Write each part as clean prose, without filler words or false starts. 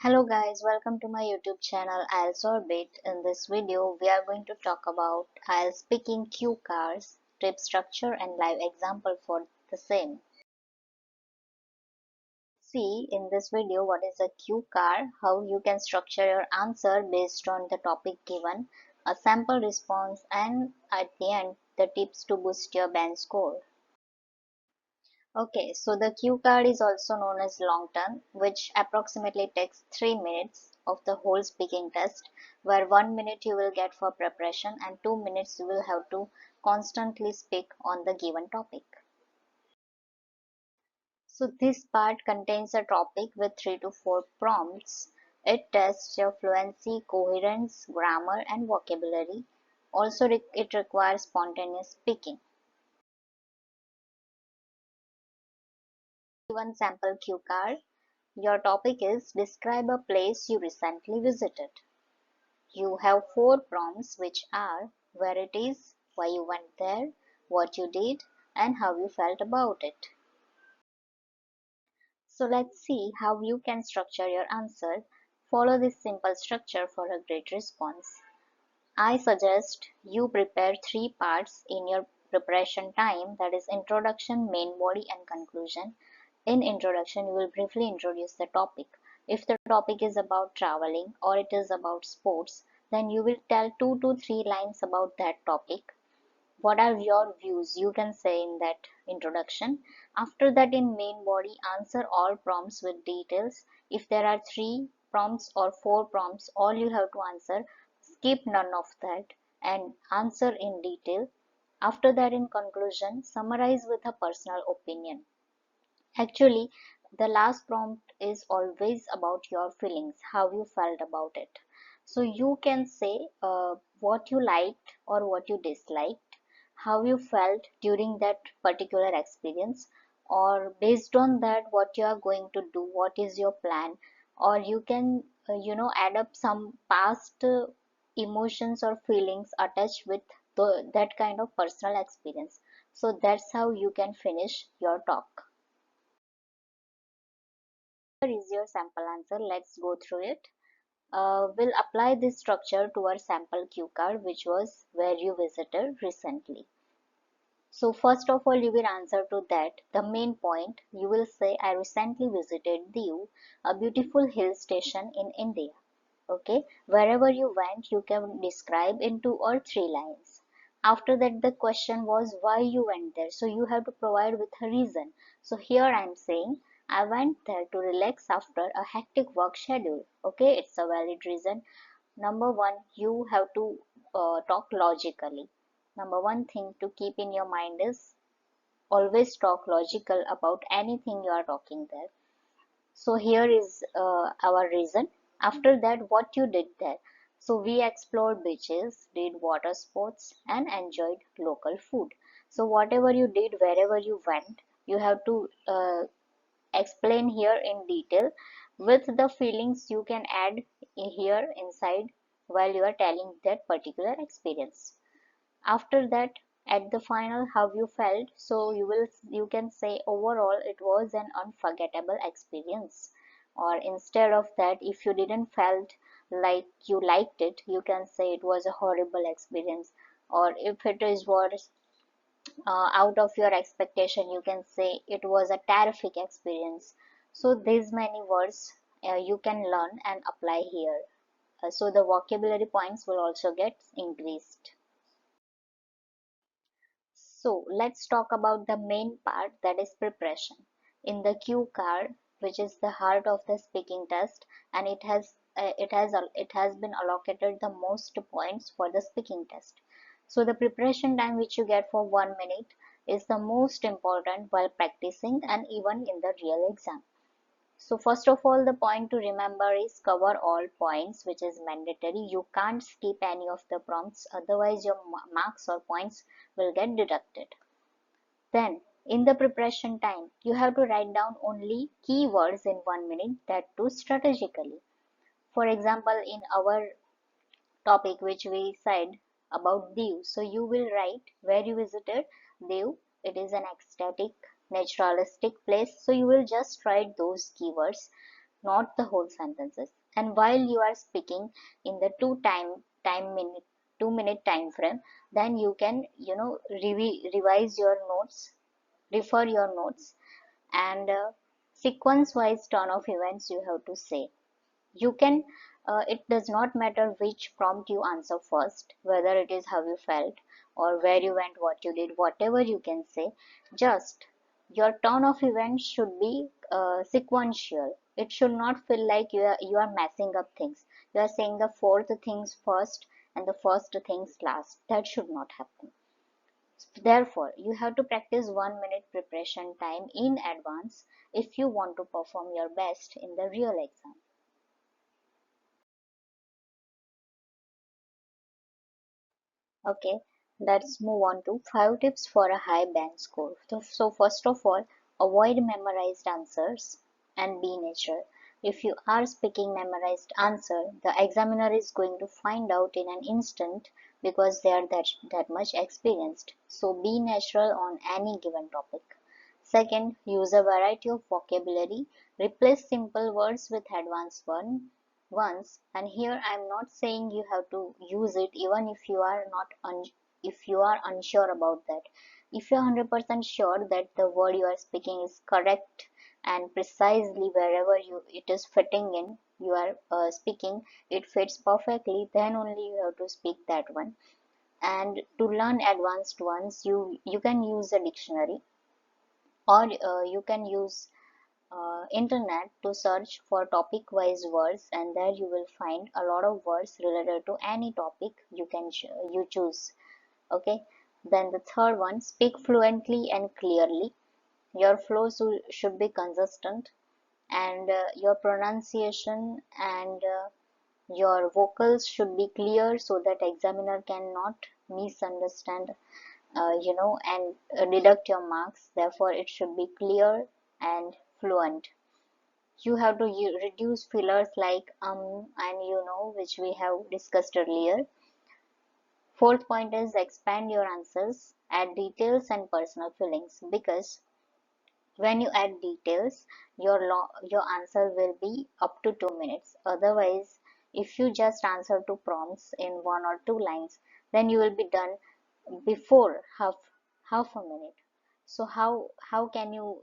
Hello guys, welcome to my YouTube channel IELTS Orbit. In this video, we are going to talk about IELTS speaking cue cards, tip structure and live example for the same. See in this video what is a cue card, how you can structure your answer based on the topic given, a sample response and at the end the tips to boost your band score. Okay, so the cue card is also known as long term, which approximately takes 3 minutes of the whole speaking test, where 1 minute you will get for preparation and 2 minutes you will have to constantly speak on the given topic. So this part contains a topic with 3 to 4 prompts. It tests your fluency, coherence, grammar and vocabulary. Also it requires spontaneous speaking. One sample cue card. Your topic is describe a place you recently visited. You have 4 prompts which are where it is, why you went there, what you did, and how you felt about it. So let's see how you can structure your answer. Follow this simple structure for a great response. I suggest you prepare 3 parts in your preparation time, that is introduction, main body and conclusion. In introduction, you will briefly introduce the topic. If the topic is about traveling or it is about sports, then you will tell 2 to 3 lines about that topic. What are your views? You can say in that introduction. After that, in main body, answer all prompts with details. If there are 3 prompts or 4 prompts, all you have to answer, skip none of that and answer in detail. After that, in conclusion, summarize with a personal opinion. Actually, the last prompt is always about your feelings, how you felt about it. So you can say what you liked or what you disliked, how you felt during that particular experience, or based on that, what you are going to do, what is your plan, or you can, add up some past emotions or feelings attached with that kind of personal experience. So that's how you can finish your talk. Here is your sample answer. Let's go through it. We'll apply this structure to our sample cue card, which was where you visited recently. So first of all, you will answer to that. The main point, you will say, I recently visited Diu, a beautiful hill station in India. Okay, wherever you went, you can describe in 2 or 3 lines. After that, the question was why you went there. So you have to provide with a reason. So here I am saying I went there to relax after a hectic work schedule. Okay, it's a valid reason. Number one, you have to talk logically. Number one thing to keep in your mind is always talk logical about anything you are talking there. So here is our reason. After that, what you did there. So we explored beaches, did water sports and enjoyed local food. So whatever you did, wherever you went, you have to explain here in detail with the feelings you can add here inside while you are telling that particular experience. After that, at the final, how you felt, so you can say overall it was an unforgettable experience. Or instead of that, if you didn't felt like you liked it, you can say it was a horrible experience. Or if it is was out of your expectation, you can say it was a terrific experience. So these many words you can learn and apply here. So the vocabulary points will also get increased. So let's talk about the main part, that is preparation. In the cue card, which is the heart of the speaking test, and it has been allocated the most points for the speaking test. So the preparation time which you get for 1 minute is the most important while practicing and even in the real exam. So first of all, the point to remember is cover all points, which is mandatory. You can't skip any of the prompts, otherwise your marks or points will get deducted. Then in the preparation time, you have to write down only keywords in 1 minute, that too strategically. For example, in our topic which we said about Diu, so you will write where you visited Diu. It is an ecstatic, naturalistic place. So you will just write those keywords. not the whole sentences. And while you are speaking in the time minute 2 minute time frame, then you can revise your notes, refer your notes, and sequence wise turn of events you have to say. You can It does not matter which prompt you answer first, whether it is how you felt or where you went, what you did, whatever you can say. Just your turn of events should be sequential. It should not feel like you are messing up things. You are saying the fourth things first and the first things last. That should not happen. Therefore, you have to practice 1 minute preparation time in advance if you want to perform your best in the real exam. Okay, let's move on to 5 tips for a high band score. So first of all, avoid memorized answers and be natural. If you are speaking memorized answer, the examiner is going to find out in an instant because they are that much experienced. So be natural on any given topic. Second, use a variety of vocabulary. Replace simple words with advanced ones. And here I am not saying you have to use it even if you are not if you are unsure about that. If you are 100% sure that the word you are speaking is correct and precisely wherever it is fitting in you are speaking, it fits perfectly, then only you have to speak that one. And to learn advanced ones, you can use a dictionary, or you can use internet to search for topic wise words, and there you will find a lot of words related to any topic you choose. Okay, then the third one, speak fluently and clearly. Your flow should be consistent, and your pronunciation and your vocals should be clear so that examiner cannot misunderstand and deduct your marks. Therefore it should be clear and fluent. You have to reduce fillers like and which we have discussed earlier. Fourth point is expand your answers, add details and personal feelings, because when you add details, your answer will be up to 2 minutes. Otherwise, if you just answer to prompts in 1 or 2 lines, then you will be done before half a minute. So how can you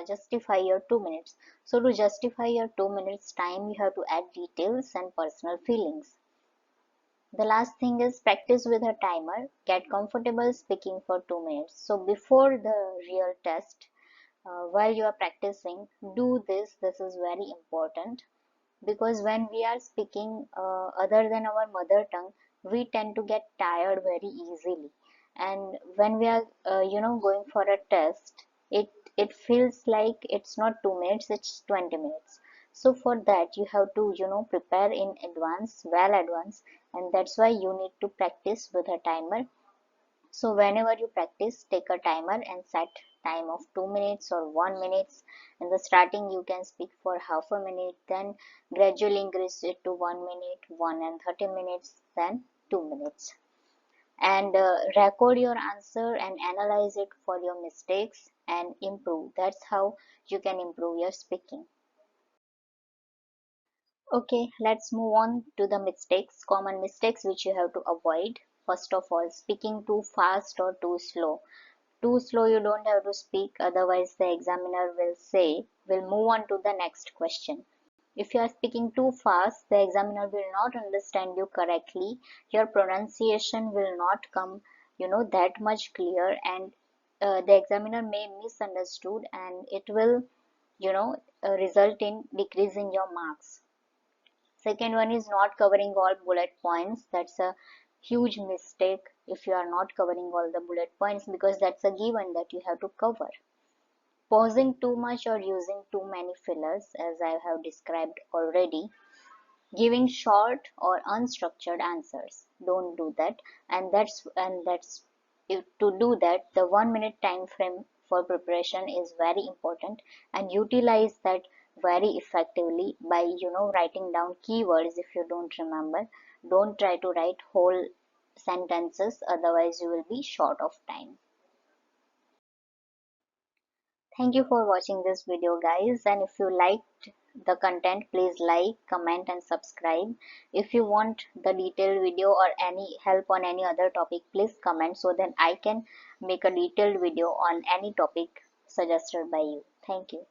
justify your 2 minutes? So to justify your 2 minutes time, you have to add details and personal feelings. The last thing is practice with a timer. Get comfortable speaking for 2 minutes. So before the real test, while you are practicing, do this. This is very important, because when we are speaking other than our mother tongue, we tend to get tired very easily. And when we are going for a test, it feels like it's not 2 minutes, it's 20 minutes. So for that you have to prepare in advance, well advance, and that's why you need to practice with a timer. So whenever you practice, take a timer and set time of 2 minutes or 1 minute. In the starting, you can speak for half a minute, then gradually increase it to 1 minute, 1 and 30 minutes, then 2 minutes. And record your answer and analyze it for your mistakes and improve. That's how you can improve your speaking. Okay, let's move on to the mistakes, common mistakes which you have to avoid. First of all, speaking too fast or too slow. Too slow you don't have to speak, otherwise the examiner will say, we'll move on to the next question. If you are speaking too fast, the examiner will not understand you correctly. Your pronunciation will not come, that much clear, and the examiner may misunderstood, and it will, result in decrease in your marks. Second one is not covering all bullet points. That's a huge mistake if you are not covering all the bullet points, because that's a given that you have to cover. Pausing too much or using too many fillers, as I have described already. Giving short or unstructured answers. Don't do that. And that's to do that, the 1 minute time frame for preparation is very important, and utilize that very effectively by writing down keywords. If you don't remember, don't try to write whole sentences, otherwise you will be short of time. Thank you for watching this video, guys, and if you liked the content, please like, comment and subscribe. If you want the detailed video or any help on any other topic, please comment so then I can make a detailed video on any topic suggested by you. Thank you.